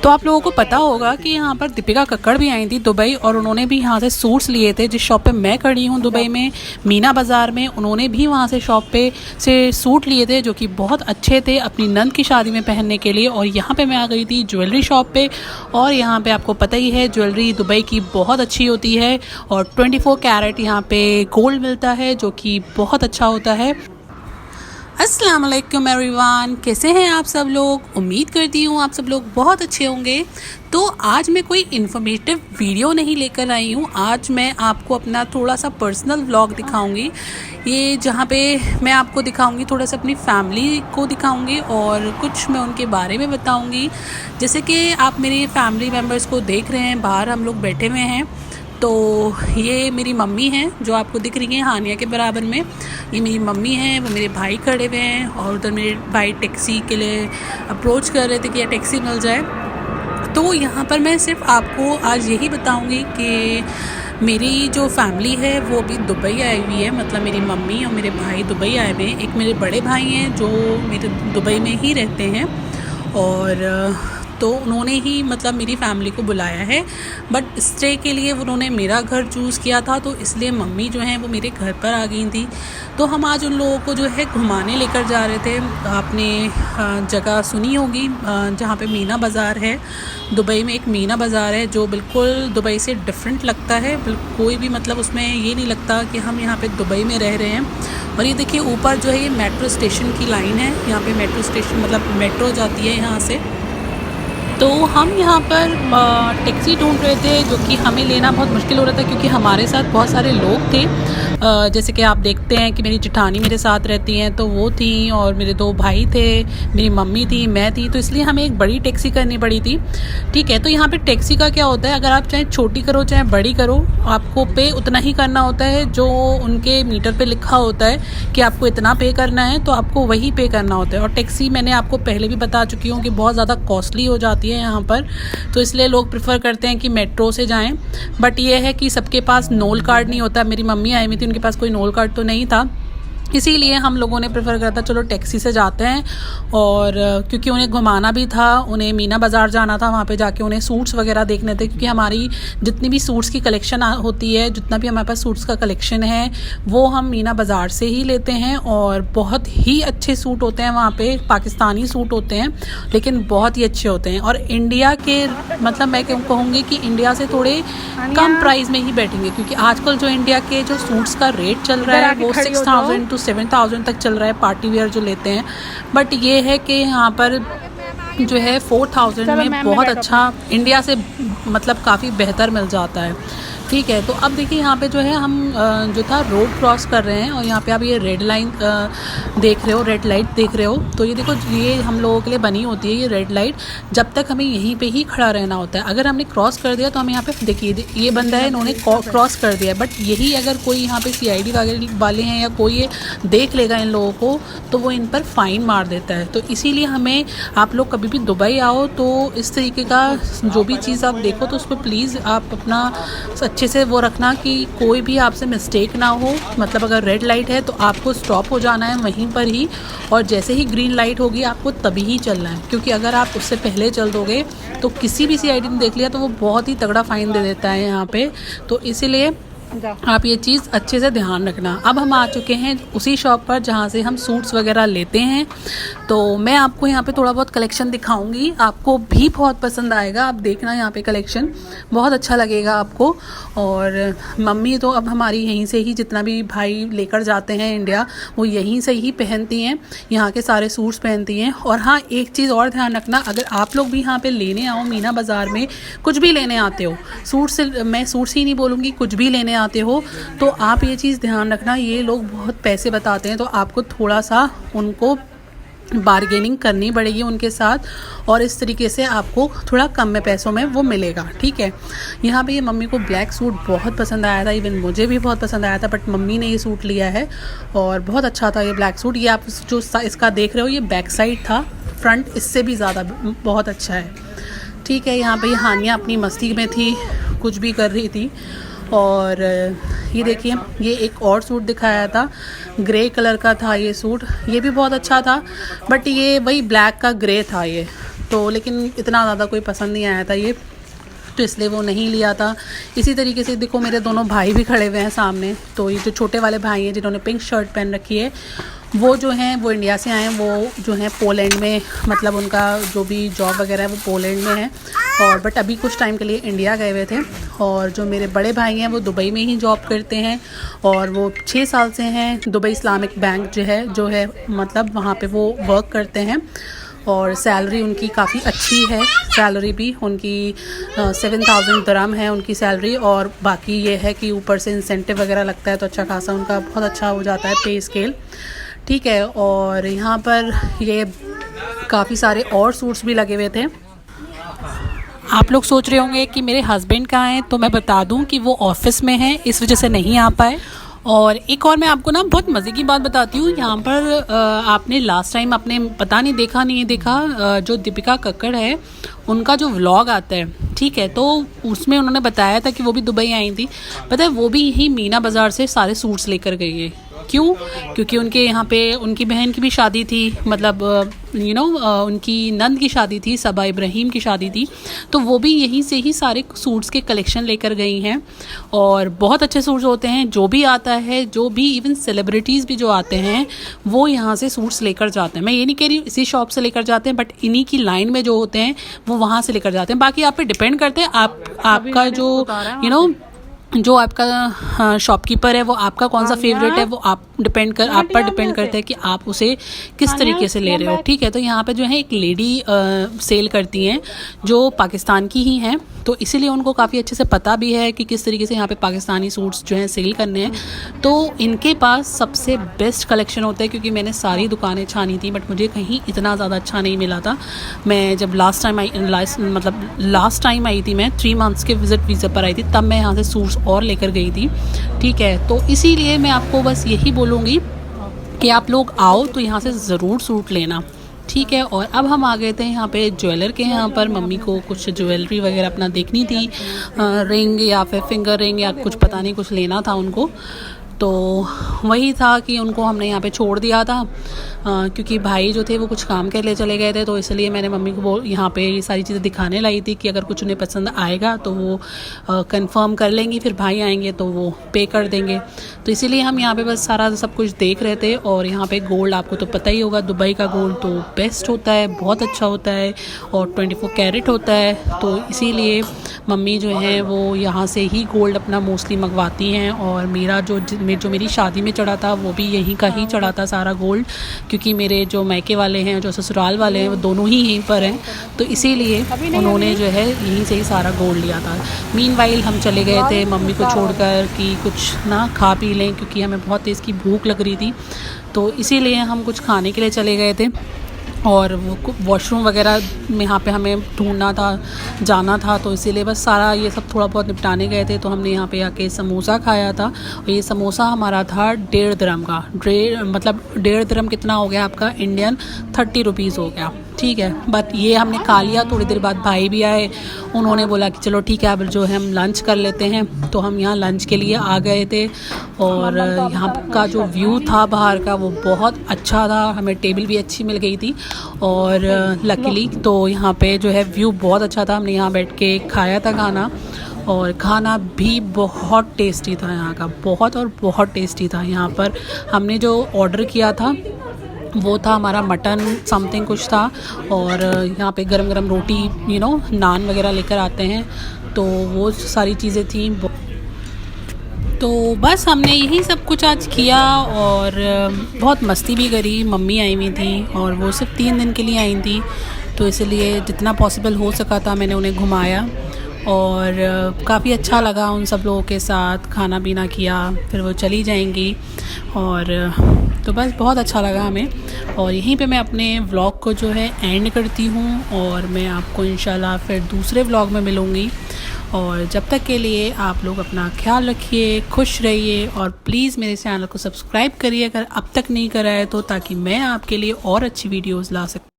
तो आप लोगों को पता होगा कि यहाँ पर दीपिका कक्कड़ भी आई थी दुबई, और उन्होंने भी यहाँ से सूट्स लिए थे। जिस शॉप पे मैं खड़ी हूँ दुबई में, मीना बाज़ार में, उन्होंने भी वहाँ से शॉप पे से सूट लिए थे जो कि बहुत अच्छे थे अपनी नंद की शादी में पहनने के लिए। और यहाँ पे मैं आ गई थी ज्वेलरी शॉप पे, और यहाँ पे आपको पता ही है ज्वेलरी दुबई की बहुत अच्छी होती है, और 24 कैरेट यहाँ पे गोल्ड मिलता है जो कि बहुत अच्छा होता है। अस्सलाम वालेकुम एवरीवन, कैसे हैं आप सब लोग? उम्मीद करती हूँ आप सब लोग बहुत अच्छे होंगे। तो आज मैं कोई इन्फॉर्मेटिव वीडियो नहीं लेकर आई हूँ। आज मैं आपको अपना थोड़ा सा पर्सनल व्लॉग दिखाऊंगी, ये जहाँ पे मैं आपको दिखाऊंगी, थोड़ा सा अपनी फैमिली को दिखाऊंगी और कुछ मैं उनके बारे में बताऊंगी। जैसे कि आप मेरे फैमिली मेम्बर्स को देख रहे हैं, बाहर हम लोग बैठे हुए हैं। तो ये मेरी मम्मी हैं जो आपको दिख रही हैं हानिया के बराबर में, ये मेरी मम्मी हैं। वो मेरे भाई खड़े हुए हैं, और उधर मेरे भाई टैक्सी के लिए अप्रोच कर रहे थे कि टैक्सी मिल जाए। तो यहाँ पर मैं सिर्फ आपको आज यही बताऊँगी कि मेरी जो फैमिली है वो अभी दुबई आई हुई है, मतलब मेरी मम्मी और मेरे भाई दुबई आए हुए हैं। एक मेरे बड़े भाई हैं जो मेरे दुबई में ही रहते हैं, और तो उन्होंने ही मतलब मेरी फैमिली को बुलाया है, बट स्टे के लिए उन्होंने मेरा घर चूज़ किया था, तो इसलिए मम्मी जो हैं वो मेरे घर पर आ गई थी। तो हम आज उन लोगों को जो है घुमाने लेकर जा रहे थे। आपने जगह सुनी होगी जहाँ पे मीना बाज़ार है, दुबई में एक मीना बाज़ार है जो बिल्कुल दुबई से डिफरेंट लगता है। कोई भी मतलब उसमें ये नहीं लगता कि हम यहाँ पे दुबई में रह रहे हैं। और ये देखिए ऊपर जो है ये मेट्रो स्टेशन की लाइन है, यहाँ पे मेट्रो स्टेशन मतलब मेट्रो जाती है यहाँ से। तो हम यहाँ पर टैक्सी ढूंढ रहे थे, जो कि हमें लेना बहुत मुश्किल हो रहा था क्योंकि हमारे साथ बहुत सारे लोग थे। जैसे कि आप देखते हैं कि मेरी जेठानी मेरे साथ रहती हैं, तो वो थी, और मेरे 2 भाई थे, मेरी मम्मी थी, मैं थी। तो इसलिए हमें एक बड़ी टैक्सी करनी पड़ी थी। ठीक है, तो यहाँ पे टैक्सी का क्या होता है, अगर आप चाहे छोटी करो चाहे बड़ी करो, आपको पे उतना ही करना होता है जो उनके मीटर पे लिखा होता है कि आपको इतना पे करना है, तो आपको वही पे करना होता है। और टैक्सी मैंने आपको पहले भी बता चुकी हूँ कि बहुत ज़्यादा कॉस्टली हो जाती है यहाँ पर, तो इसलिए लोग प्रेफर करते हैं कि मेट्रो से जाएं। बट ये है कि सबके पास नोल कार्ड नहीं होता। मेरी मम्मी आई हुई थी, उनके पास कोई नोल कार्ड तो नहीं था, इसीलिए हम लोगों ने प्रेफर करा था चलो टैक्सी से जाते हैं। और क्योंकि उन्हें घुमाना भी था, उन्हें मीना बाज़ार जाना था, वहाँ पे जाके उन्हें सूट्स वगैरह देखने थे, क्योंकि हमारी जितनी भी सूट्स की कलेक्शन होती है, जितना भी हमारे पास सूट्स का कलेक्शन है वो हम मीना बाज़ार से ही लेते हैं। और बहुत ही अच्छे सूट होते हैं वहाँ पे, पाकिस्तानी सूट होते हैं लेकिन बहुत ही अच्छे होते हैं। और इंडिया के मतलब मैं क्यों कहूँगी कि इंडिया से थोड़े कम प्राइस में ही बैठेंगे, क्योंकि आजकल जो इंडिया के जो सूट्स का रेट चल रहा है वो 6,000 to 7,000 तक चल रहा है, पार्टी वेयर जो लेते हैं। बट ये है कि यहाँ पर जो है 4,000 में बहुत अच्छा इंडिया से मतलब काफ़ी बेहतर मिल जाता है। ठीक है, तो अब देखिए यहाँ पे जो है हम जो था रोड क्रॉस कर रहे हैं, और यहाँ पे आप ये रेड लाइन देख रहे हो, रेड लाइट देख रहे हो। तो ये देखो, ये हम लोगों के लिए बनी होती है ये रेड लाइट, जब तक हमें यहीं पे ही खड़ा रहना होता है। अगर हमने क्रॉस कर दिया तो हम यहाँ पे देखिए ये बंदा है, इन्होंने क्रॉस कर दिया, बट यही अगर कोई यहाँ पे CID वाले हैं या कोई ये देख लेगा इन लोगों को, तो वो इन पर फ़ाइन मार देता है। तो इसीलिए हमें, आप लोग कभी भी दुबई आओ तो इस तरीके का जो भी चीज़ आप देखो तो उस पर प्लीज़ आप अपना अच्छे से वो रखना कि कोई भी आपसे मिस्टेक ना हो। मतलब अगर रेड लाइट है तो आपको स्टॉप हो जाना है वहीं पर ही, और जैसे ही ग्रीन लाइट होगी आपको तभी ही चलना है, क्योंकि अगर आप उससे पहले चल दोगे तो किसी भी CID ने देख लिया तो वो बहुत ही तगड़ा फ़ाइन दे देता है यहाँ पे। तो इसीलिए आप ये चीज़ अच्छे से ध्यान रखना। अब हम आ चुके हैं उसी शॉप पर जहाँ से हम सूट्स वगैरह लेते हैं। तो मैं आपको यहाँ पे थोड़ा बहुत कलेक्शन दिखाऊंगी, आपको भी बहुत पसंद आएगा। आप देखना यहाँ पे कलेक्शन बहुत अच्छा लगेगा आपको। और मम्मी तो अब हमारी यहीं से ही जितना भी भाई लेकर जाते हैं इंडिया, वो यहीं से ही पहनती हैं, यहाँ के सारे सूट्स पहनती हैं। और हाँ, एक चीज़ और ध्यान रखना, अगर आप लोग भी यहाँ पर लेने आओ मीना बाज़ार में, कुछ भी लेने आते हो, सूट से मैं सूट्स ही नहीं बोलूँगी, कुछ भी लेने आते हो, तो आप ये चीज़ ध्यान रखना, ये लोग बहुत पैसे बताते हैं, तो आपको थोड़ा सा उनको बार्गेनिंग करनी पड़ेगी उनके साथ, और इस तरीके से आपको थोड़ा कम में पैसों में वो मिलेगा। ठीक है, यहाँ पे ये मम्मी को ब्लैक सूट बहुत पसंद आया था, इवन मुझे भी बहुत पसंद आया था, बट मम्मी ने ये सूट लिया है और बहुत अच्छा था ये ब्लैक सूट। ये आप जो इसका देख रहे हो ये बैक साइड था, फ्रंट इससे भी ज़्यादा बहुत अच्छा है। ठीक है, यहाँ पे हानिया अपनी मस्ती में थी, कुछ भी कर रही थी। और ये देखिए, ये एक और सूट दिखाया था, ग्रे कलर का था ये सूट, ये भी बहुत अच्छा था, बट ये वही ब्लैक का ग्रे था ये। तो लेकिन इतना ज़्यादा कोई पसंद नहीं आया था ये, तो इसलिए वो नहीं लिया था। इसी तरीके से देखो मेरे दोनों भाई भी खड़े हुए हैं सामने। तो ये जो छोटे वाले भाई हैं जिन्होंने पिंक शर्ट पहन रखी है, वो जो हैं वो इंडिया से आए हैं। वो जो हैं पोलैंड में, मतलब उनका जो भी जॉब वगैरह है वो पोलैंड में है, और बट अभी कुछ टाइम के लिए इंडिया गए हुए थे। और जो मेरे बड़े भाई हैं वो दुबई में ही जॉब करते हैं, और वो 6 साल से हैं दुबई इस्लामिक बैंक जो है मतलब वहाँ पे वो वर्क करते हैं। और सैलरी उनकी काफ़ी अच्छी है, सैलरी भी उनकी 7,000 दिरहम है उनकी सैलरी। और बाकी ये है कि ऊपर से इंसेंटिव वगैरह लगता है तो अच्छा खासा उनका बहुत अच्छा हो जाता है पे स्केल, ठीक है। और यहाँ पर ये काफ़ी सारे और सूट्स भी लगे हुए थे। आप लोग सोच रहे होंगे कि मेरे हस्बैंड कहाँ हैं, तो मैं बता दूं कि वो ऑफिस में हैं, इस वजह से नहीं आ पाए। और एक और मैं आपको ना बहुत मज़े की बात बताती हूँ। यहाँ पर आपने लास्ट टाइम आपने पता नहीं देखा नहीं देखा, जो दीपिका कक्कड़ है उनका जो व्लॉग आता है, ठीक है, तो उसमें उन्होंने बताया था कि वो भी दुबई आई थी। पता है वो भी यही मीना बाज़ार से सारे सूट्स लेकर गई है। क्यों? क्योंकि उनके यहाँ पे उनकी बहन की भी शादी थी, मतलब उनकी नंद की शादी थी, सबा इब्राहिम की शादी थी, तो वो भी यहीं से ही सारे सूट्स के कलेक्शन लेकर गई हैं। और बहुत अच्छे सूट्स होते हैं, जो भी आता है, जो भी इवन सेलिब्रिटीज़ भी जो आते हैं वो यहाँ से सूट्स लेकर जाते हैं। मैं ये नहीं कह रही हूँ इसी शॉप से लेकर जाते हैं, बट इन्हीं की लाइन में जो होते हैं वो वहाँ से लेकर जाते हैं। बाकी आप पे डिपेंड करते हैं, आपका जो जो आपका शॉपकीपर है वो आपका कौन सा फेवरेट है, वो आप पर डिपेंड करता है कि आप उसे किस तरीके से ले रहे हो, ठीक है। तो यहाँ पे जो है एक लेडी सेल करती हैं जो पाकिस्तान की ही हैं, तो इसीलिए उनको काफ़ी अच्छे से पता भी है कि किस तरीके से यहाँ पे पाकिस्तानी सूट्स जो हैं सेल करने हैं। तो इनके पास सबसे बेस्ट कलेक्शन होता है, क्योंकि मैंने सारी दुकानें छानी थी बट मुझे कहीं इतना ज़्यादा अच्छा नहीं मिला था। मैं जब लास्ट टाइम आई थी, मैं 3 मंथ्स के विज़िट वीज़ा पर आई थी, तब मैं यहाँ से सूट्स और लेकर गई थी, ठीक है। तो इसीलिए मैं आपको बस यही बोलूँगी कि आप लोग आओ तो यहाँ से ज़रूर सूट लेना, ठीक है। और अब हम आ गए थे यहाँ पे ज्वेलर के यहाँ पर। मम्मी को कुछ ज्वेलरी वगैरह अपना देखनी थी, रिंग या फिर फिंगर रिंग या कुछ पता नहीं कुछ लेना था उनको। तो वही था कि उनको हमने यहाँ पे छोड़ दिया था, क्योंकि भाई जो थे वो कुछ काम के लिए चले गए थे, तो इसलिए मैंने मम्मी को यहाँ पे ये सारी चीज़ें दिखाने लाई थी कि अगर कुछ उन्हें पसंद आएगा तो वो कंफर्म कर लेंगी, फिर भाई आएंगे तो वो पे कर देंगे। तो इसीलिए हम यहाँ पे बस सारा सब कुछ देख रहे थे। और यहाँ पे गोल्ड आपको तो पता ही होगा, दुबई का गोल्ड तो बेस्ट होता है, बहुत अच्छा होता है और 24 कैरेट होता है। तो इसीलिए मम्मी जो है वो यहाँ से ही गोल्ड अपना मोस्टली मंगवाती हैं। और मेरा जो मेरी शादी में चढ़ा था वो भी यहीं का ही चढ़ा था सारा गोल्ड, क्योंकि मेरे जो मायके वाले हैं, जो ससुराल वाले हैं, वो दोनों ही यहीं पर हैं, तो इसीलिए उन्होंने जो है यहीं से ही सारा गोल्ड लिया था। मीनवाइल हम चले गए थे मम्मी को छोड़कर कि कुछ ना खा पी लें, क्योंकि हमें बहुत तेज़ की भूख लग रही थी, तो इसीलिए हम कुछ खाने के लिए चले गए थे। और वो वॉशरूम वगैरह में यहाँ पे हमें ढूंढना था, जाना था, तो इसीलिए बस सारा ये सब थोड़ा बहुत निपटाने गए थे। तो हमने यहाँ पे आके समोसा खाया था, और ये समोसा हमारा था 1.5 दिरहम का। मतलब 1.5 दिरहम कितना हो गया आपका इंडियन, 30 रुपीज़ हो गया, ठीक है। बट ये हमने खा लिया। थोड़ी देर बाद भाई भी आए, उन्होंने बोला कि चलो ठीक है अब जो है हम लंच कर लेते हैं, तो हम यहाँ लंच के लिए आ गए थे। और यहाँ का जो व्यू था बाहर का वो बहुत अच्छा था, हमें टेबल भी अच्छी मिल गई थी, और लकीली तो यहाँ पे जो है व्यू बहुत अच्छा था। हमने यहाँ बैठ के खाया था खाना, और खाना भी बहुत टेस्टी था यहाँ का, बहुत टेस्टी था। यहाँ पर हमने जो ऑर्डर किया था वो था हमारा मटन समथिंग कुछ था, और यहाँ पे गरम गरम रोटी नान वगैरह लेकर आते हैं, तो वो सारी चीज़ें थी। तो बस हमने यही सब कुछ आज किया, और बहुत मस्ती भी करी। मम्मी आई हुई थी और वो सिर्फ 3 दिन के लिए आई थी, तो इसलिए जितना पॉसिबल हो सका था मैंने उन्हें घुमाया, और काफ़ी अच्छा लगा उन सब लोगों के साथ खाना पीना किया। फिर वो चली जाएंगी, और तो बस बहुत अच्छा लगा हमें। और यहीं पे मैं अपने व्लॉग को जो है एंड करती हूँ, और मैं आपको इंशाल्लाह फिर दूसरे व्लॉग में मिलूँगी। और जब तक के लिए आप लोग अपना ख्याल रखिए, खुश रहिए, और प्लीज़ मेरे चैनल को सब्सक्राइब करिए अगर अब तक नहीं करा है तो, ताकि मैं आपके लिए और अच्छी वीडियोज़ ला सकूँ।